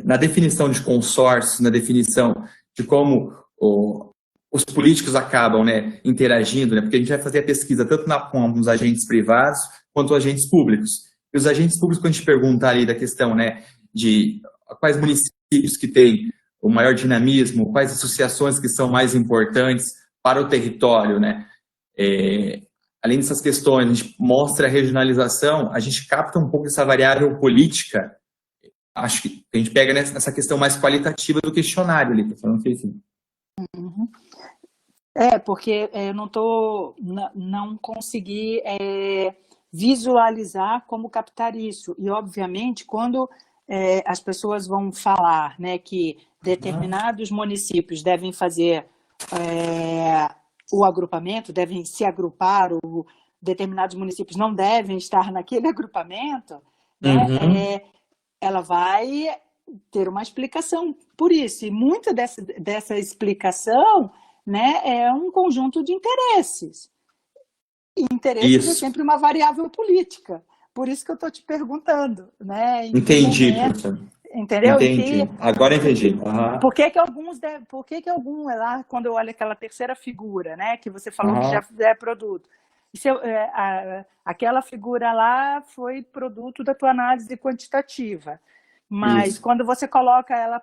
na definição de consórcios, na definição de como os políticos acabam, né, interagindo, né? Porque a gente vai fazer a pesquisa tanto com os agentes privados quanto os agentes públicos. E os agentes públicos, quando a gente perguntar ali da questão, né, de quais municípios que têm o maior dinamismo, quais associações que são mais importantes para o território, né? Além dessas questões, a gente mostra a regionalização, a gente capta um pouco essa variável política, acho que a gente pega nessa questão mais qualitativa do questionário ali, que eu não sei se... Porque eu não consegui visualizar como captar isso. E, obviamente, quando as pessoas vão falar, né, que determinados municípios devem fazer o agrupamento, devem se agrupar, ou determinados municípios não devem estar naquele agrupamento, né, ela vai ter uma explicação por isso. E muita dessa explicação, né, é um conjunto de interesses. E interesses é sempre uma variável política. Por isso que eu estou te perguntando, né? Entendi, professor. Entendeu? Entendi. Agora entendi. Por que alguns lá, quando eu olho aquela terceira figura, né, que você falou que já é produto, aquela figura lá foi produto da tua análise quantitativa, mas quando você coloca ela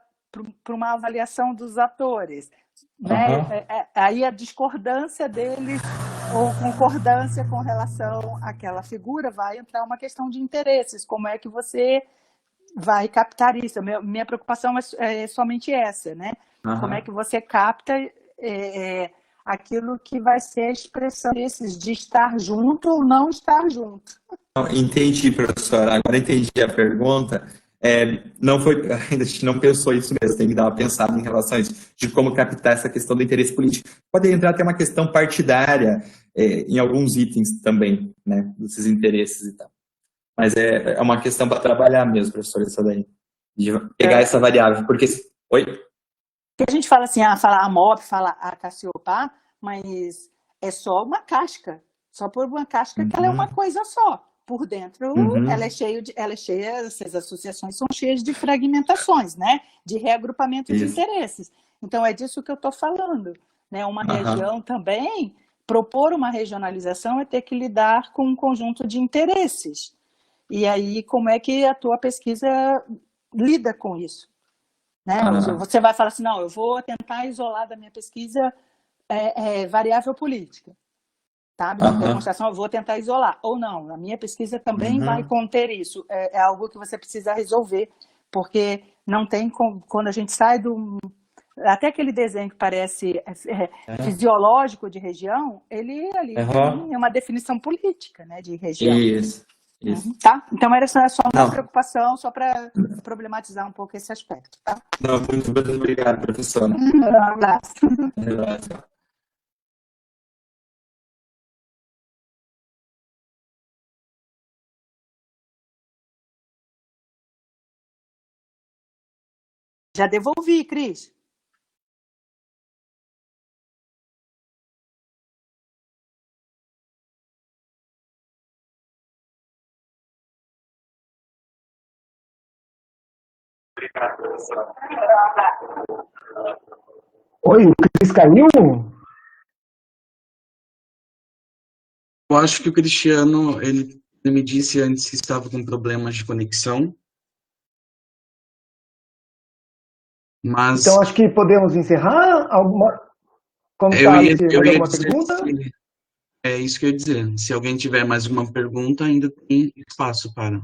para uma avaliação dos atores, né, aí a discordância deles ou concordância com relação àquela figura vai entrar uma questão de interesses. Como é que você vai captar isso? Minha preocupação é somente essa, né? Como é que você capta aquilo que vai ser a expressão desses de estar junto ou não estar junto? Entendi, professora. Agora entendi a pergunta. Não foi, a gente não pensou isso mesmo, tem que dar uma pensada em relação a isso, de como captar essa questão do interesse político. Pode entrar até uma questão partidária em alguns itens também, né, desses interesses e tal. Mas é uma questão para trabalhar mesmo, professor, isso daí. De pegar essa variável, porque... Oi? Porque a gente fala assim, fala a MOP, fala a Cassiopá, mas é só uma casca. Só por uma casca que ela é uma coisa só. Por dentro, ela é cheia, essas associações são cheias de fragmentações, né? De reagrupamento de interesses. Então, é disso que eu estou falando. Né? Uma região também, propor uma regionalização é ter que lidar com um conjunto de interesses. E aí, como é que a tua pesquisa lida com isso? Né? Você vai falar assim, não, eu vou tentar isolar da minha pesquisa variável política. Tá? Minha demonstração eu vou tentar isolar. Ou não, a minha pesquisa também vai conter isso. É algo que você precisa resolver, porque não tem como, quando a gente sai do... Até aquele desenho que parece fisiológico de região, ele ali tem uma definição política, né, de região. Isso. Tá? Então era só uma preocupação, só para problematizar um pouco esse aspecto. Tá? Não, muito obrigado, professora. Um abraço. Já devolvi, Cris. Obrigado, professor. Oi, o Cris caiu? Eu acho que o Cristiano, ele me disse antes que estava com problemas de conexão. Mas Então, acho que podemos encerrar. Como eu está? ia Alguma dizer pergunta? é isso que eu ia dizer. Se alguém tiver mais uma pergunta, ainda tem espaço para.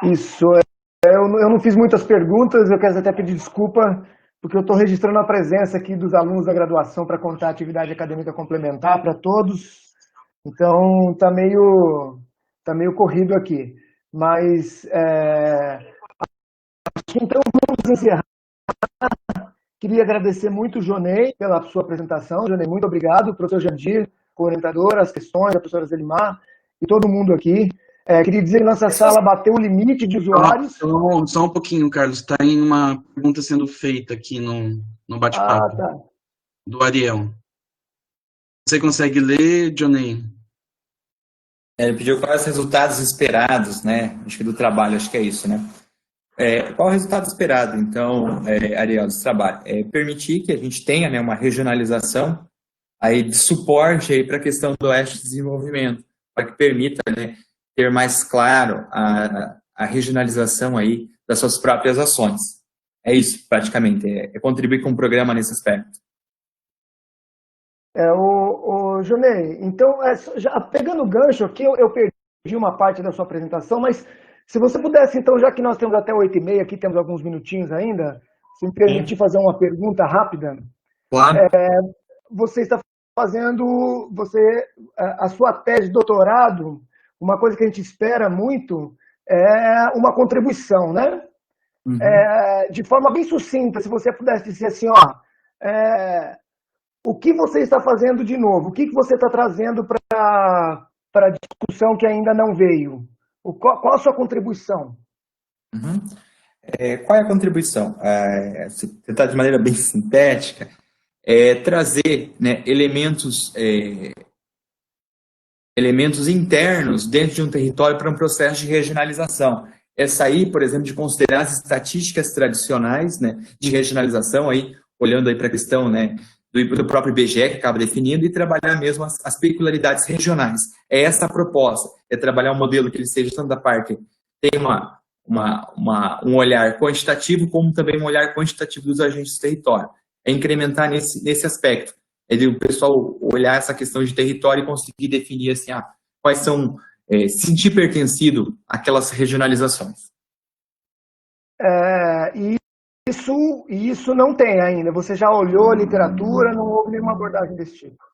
Isso. Eu não fiz muitas perguntas, eu quero até pedir desculpa, porque eu estou registrando a presença aqui dos alunos da graduação para contar a atividade acadêmica complementar para todos. Então, está meio corrido aqui. Mas, acho que então vamos encerrar. Queria agradecer muito o Jonei pela sua apresentação. Jonei, muito obrigado. Professor Jandir, co-orientador, as questões, a professora Zelimar e todo mundo aqui. Queria dizer que nossa sala bateu o limite de usuários. Só um pouquinho, Carlos. Está em uma pergunta sendo feita aqui no bate-papo do Ariel. Você consegue ler, Jonei? Ele pediu quais os resultados esperados, né? Acho que do trabalho, acho que é isso, né? Qual o resultado esperado, então, Ariel, desse trabalho? Permitir que a gente tenha, né, uma regionalização aí de suporte para a questão do Oeste de Desenvolvimento, para que permita, né, ter mais claro a regionalização aí das suas próprias ações. É isso, praticamente, contribuir com o programa nesse aspecto. Jonei, então, já pegando o gancho aqui, eu perdi uma parte da sua apresentação, mas se você pudesse, então, já que nós temos até 8h30, aqui temos alguns minutinhos ainda, se me permitir fazer uma pergunta rápida. Claro. Você está fazendo, a sua tese de doutorado, uma coisa que a gente espera muito é uma contribuição, né? Uhum. De forma bem sucinta, se você pudesse dizer assim, ó, o que você está fazendo de novo? O que você está trazendo para a discussão que ainda não veio? Qual a sua contribuição? Uhum. Qual é a contribuição? Se tentar de maneira bem sintética, trazer, né, elementos internos dentro de um território para um processo de regionalização. É sair, por exemplo, de considerar as estatísticas tradicionais, né, de regionalização, aí, olhando aí para a questão, né, do próprio IBGE, que acaba definindo, e trabalhar mesmo as peculiaridades regionais. É essa a proposta, é trabalhar um modelo que ele seja tanto da parte, tem um olhar quantitativo, como também um olhar quantitativo dos agentes do território. É incrementar nesse aspecto. O pessoal olhar essa questão de território e conseguir definir assim, quais são, se sentir pertencido àquelas regionalizações. E isso não tem ainda. Você já olhou a literatura, não houve nenhuma abordagem desse tipo.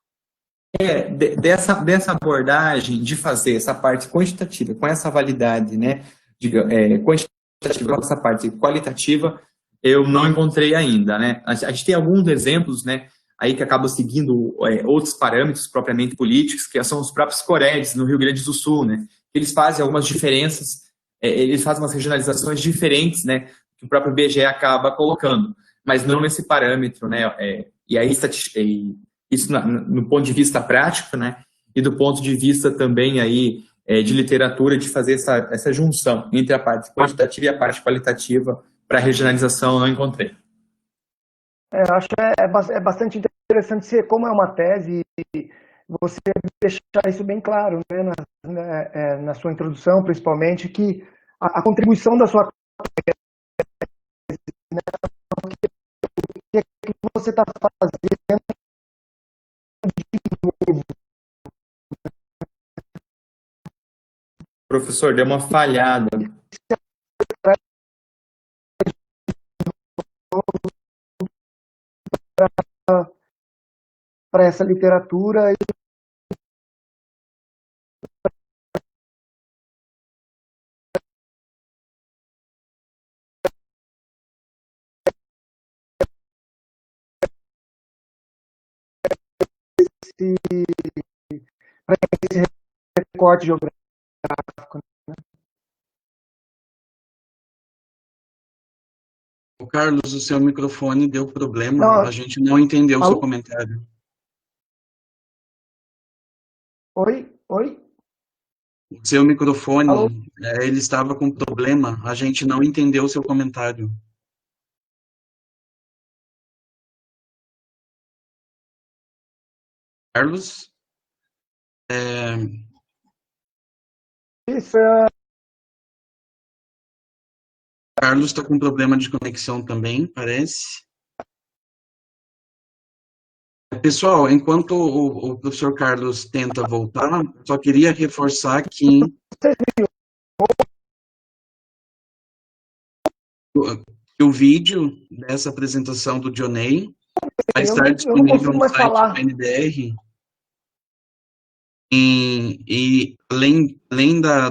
Dessa abordagem de fazer essa parte quantitativa, com essa validade, né, quantitativa, com essa parte qualitativa, eu não encontrei ainda, né. A gente tem alguns exemplos, né, aí que acabam seguindo outros parâmetros propriamente políticos, que são os próprios COREDs no Rio Grande do Sul, né. Eles fazem algumas diferenças, eles fazem umas regionalizações diferentes, né, que o próprio IBGE acaba colocando, mas não nesse parâmetro, né, e aí isso no ponto de vista prático, né, e do ponto de vista também aí de literatura, de fazer essa junção entre a parte quantitativa e a parte qualitativa para a regionalização, eu não encontrei. Eu acho que é bastante interessante como é uma tese, você deixar isso bem claro, né, na sua introdução, principalmente, que a contribuição da sua tese, né, o que você está fazendo de novo. Professor, deu uma falhada. Para essa literatura para esse recorte geográfico. Né? Carlos, o seu microfone deu problema, Não, a gente não entendeu o seu alô? comentário. Oi? O seu microfone, Alô? ele estava com problema, a gente não entendeu o seu comentário. Carlos? Isso Carlos está com problema de conexão também, parece. Pessoal, enquanto o professor Carlos tenta voltar, só queria reforçar que o vídeo dessa apresentação do Dionei vai estar disponível no site do NDR. E além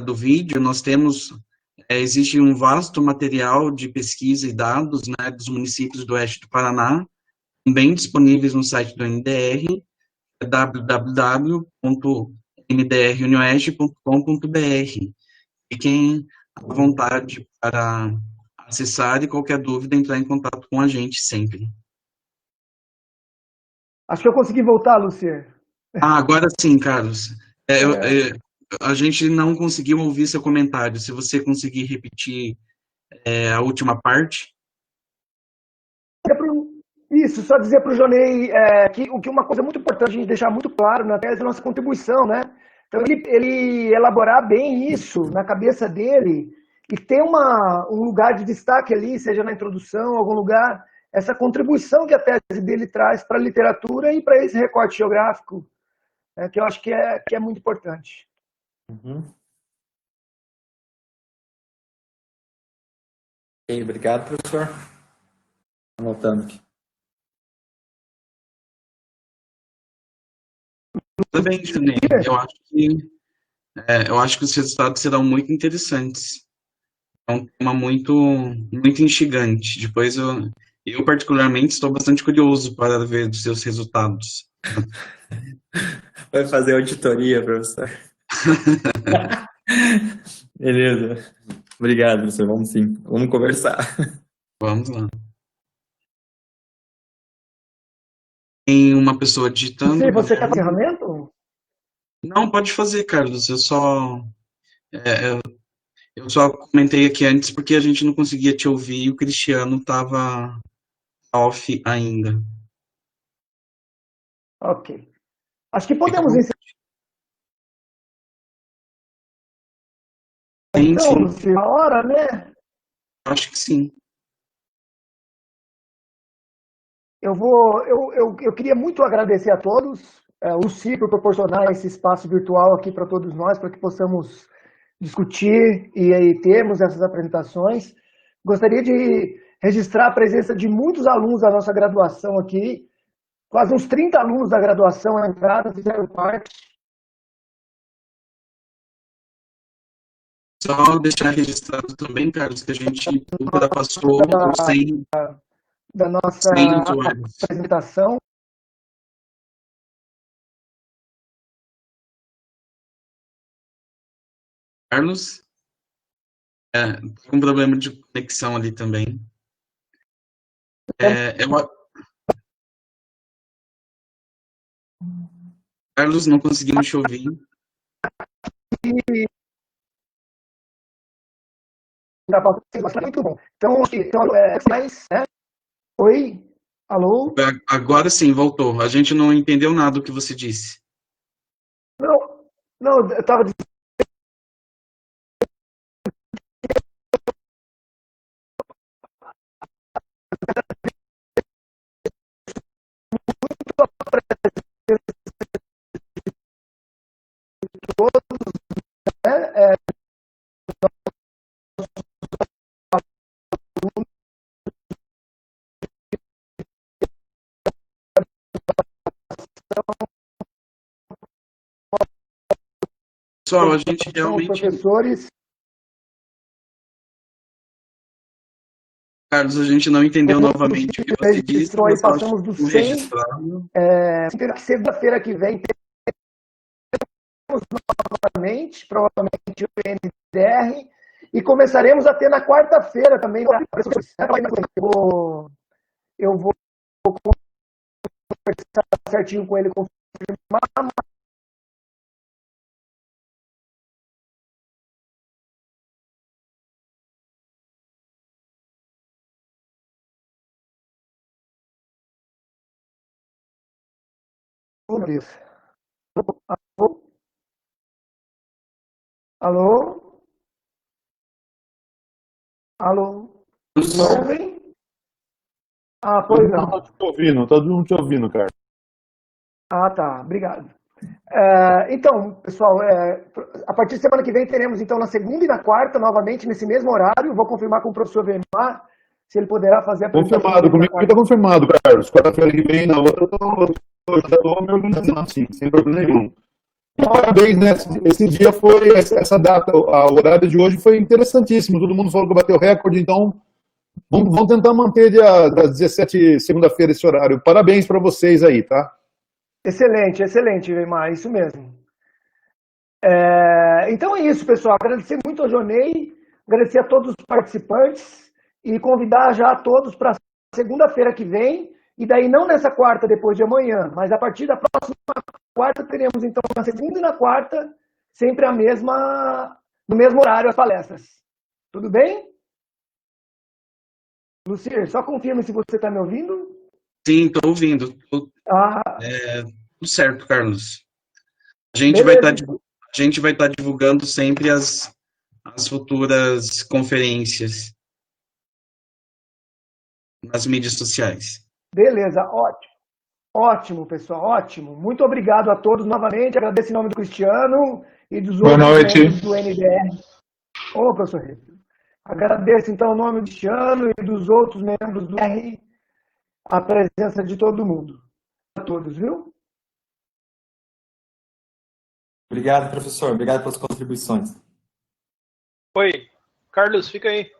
do vídeo, nós temos, existe um vasto material de pesquisa e dados, né, dos municípios do oeste do Paraná, também disponíveis no site do NDR, www.ndrunioeste.com.br. Fiquem à vontade para acessar e qualquer dúvida entrar em contato com a gente sempre. Acho que eu consegui voltar, Lucier. Agora sim, Carlos. A gente não conseguiu ouvir seu comentário. Se você conseguir repetir a última parte. Isso, só dizer para o Jonei que uma coisa muito importante a gente deixar muito claro na tese é a nossa contribuição, né? Então, ele elaborar bem isso na cabeça dele e ter um lugar de destaque ali, seja na introdução, algum lugar, essa contribuição que a tese dele traz para a literatura e para esse recorte geográfico, que eu acho que é muito importante. Uhum. Ok, obrigado, professor. Anotando aqui. Também, Juninho, eu acho que os resultados serão muito interessantes. É um tema muito instigante. Depois eu particularmente estou bastante curioso para ver os seus resultados. Vai fazer auditoria, professor. Beleza. Obrigado, professor. Vamos sim. Vamos conversar. Vamos lá. Tem uma pessoa digitando. Você quer fazer ferramenta? Não, pode fazer, Carlos. Eu só comentei aqui antes porque a gente não conseguia te ouvir e o Cristiano estava off ainda. Ok. Acho que podemos encerrar. Então, Sim. Luciano, a hora, né? Acho que sim. Eu queria muito agradecer a todos, o CI por proporcionar esse espaço virtual aqui para todos nós, para que possamos discutir e aí termos essas apresentações. Gostaria de registrar a presença de muitos alunos da nossa graduação aqui, quase uns 30 alunos da graduação à entrada fizeram parte. Só deixar registrado também, Carlos, que a gente ultrapassou os 100 da nossa usuários. apresentação. Carlos, com problema de conexão ali também. Carlos, não conseguimos te ouvir. Muito bom. Então, mais, né? Oi? Alô? Agora sim, voltou. A gente não entendeu nada do que você disse. Não, eu estava dizendo. Pessoal, a gente realmente... Professores. Carlos, a gente não entendeu novamente o que você disse. Nós passamos do 100. Segunda-feira que vem temos novamente, provavelmente o NDR, e começaremos a ter na quarta-feira também. Eu vou conversar certinho com ele, confirmar. Alô? Alô? Alô? Não vem? Ah, pois não. Todo mundo te ouvindo, cara. Ah, tá. Obrigado. Então, pessoal, a partir de semana que vem teremos, então, na segunda e na quarta, novamente, nesse mesmo horário. Vou confirmar com o professor Venmar se ele poderá fazer a apresentação. Confirmado, comigo está confirmado, Carlos. Quarta-feira que vem, na outra, eu já estou me organizando assim, sem problema nenhum. Parabéns, né? Esse dia foi, essa data, o horário de hoje foi interessantíssimo. Todo mundo falou que bateu recorde, então vamos tentar manter das 17, segunda-feira, esse horário. Parabéns para vocês aí, tá? Excelente, excelente, Veimar, isso mesmo. Então é isso, pessoal. Agradecer muito ao Jonei, agradecer a todos os participantes e convidar já a todos para segunda-feira que vem, e daí não nessa quarta, depois de amanhã, mas a partir da próxima quarta teremos, então, na segunda e na quarta, sempre no mesmo horário, as palestras. Tudo bem? Lucir, só confirme se você está me ouvindo. Sim, estou ouvindo. Tudo certo, Carlos. A gente vai estar divulgando sempre as futuras conferências nas mídias sociais. Beleza, ótimo. Ótimo, pessoal, ótimo. Muito obrigado a todos novamente. Agradeço em nome do Cristiano e dos outros membros do NDR. Ô, professor Rito. Agradeço, então, em nome do Cristiano e dos outros membros do NDR a presença de todo mundo. A todos, viu? Obrigado, professor. Obrigado pelas contribuições. Oi, Carlos, fica aí.